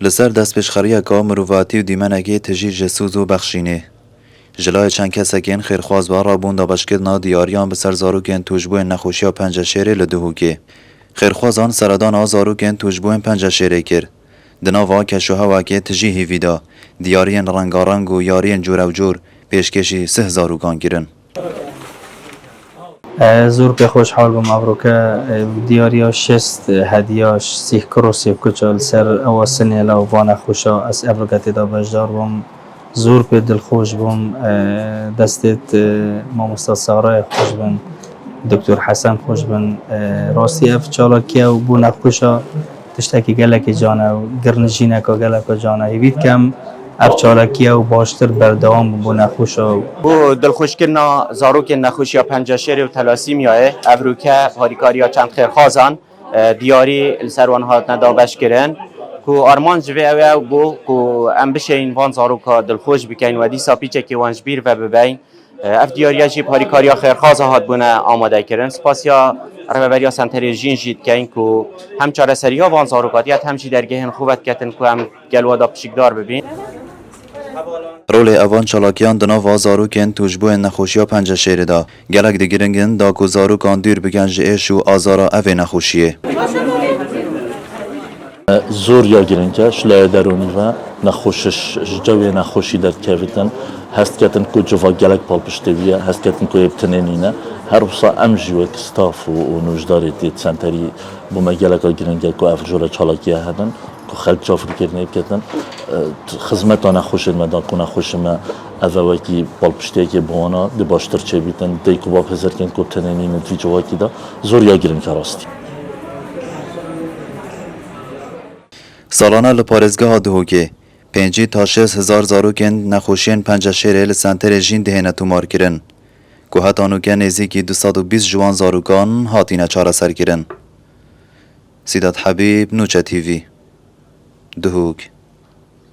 لسر دست پشخریه که مروواتی و دیمنگی تجیر جسوز و بخشینه جلای چند کسکین خیرخواز بارا بوندا بشکرنا دیاریان بسر زاروکین توجبوین نخوشیا پنجشیره لدهوکه خیرخوازان سردان آزاروکین توجبوین پنجشیره کرد دناوا کشوها واکه تجیهی ویدا دیارین رنگارنگ و یارین جور و جور پیشکشی 3 زاروکان گیرن زور به خوشحال بم ابروکه دیاریا شست هدیاش سیخ کروسی کچال سر اواسنی لا وان خوشا از ابروکت دا بجدار بم زور به دل خوش بم دستت ما مستثاره خوش بن دکتر حسن خوش بن راستی اف چالاکی و بو نخوشا تشتکی گلک جانه و گرنجینه که گلک جانه هیوید کم اف چالاکی و باشتر بردوام بو نخوشا بو دلخوش کردنا زاروکین نخوشیا پنجشیره و تلاسیمیاه ابروکه هاریکاریا چند خیرخوازان دیاری السروان هات ندابش کرن کو آرمان جوی او بو کو ام بشین وان زاروکا دلخوش بکن و دیسا پیچه که وانج بیر و ببین اف دیاریا جیب هاریکاریا خیرخواز هات بونه آماده کرن سپاسیا رهبریا سنتری جین جید که این کو هم چاره سریا وان زاروکاتیت همچی درگهن خوبت کتن کو هم گلوادا پشیکدار ببین رول اوان چالاکیان دناوا زاروکین توجبوین نخوشیا پنجشیره دا گلک دگیرنگن دا کو زاروکان دیر بگنج ایش و آزارا اوه نخوشیه زور یا گرنجه شلای درونی و نخوشش جوی نخوشی در کویتن هست کتن کو جوا گلک پال پشتویه هست کتن کو ابتنینینه هر وصا امجی و کستاف و نوجداری تیت سنتری بوم گلک گرنجه کو افجور چالاکیه هدن کو خلق جافری کرنه بکتن خدمت نخوش مدان کو نخوش ما اولی کی پال پشتیه که بوانا دی باشتر چه بیتن دی کو با پزر کن کو تنینینه توی جوا کی دا زور یا گرنجه راستی سالانه لپارزگاه دهوکه 5 تا 6 هزار زاروکین نخوشین پنجشیره لسنتر جین دهنه تومار کرن که هتانوکه نزدیکی 220 جوان زاروکان هاتینه چاره سر کرن. سیدات حبیب نوچه تیوی دهوک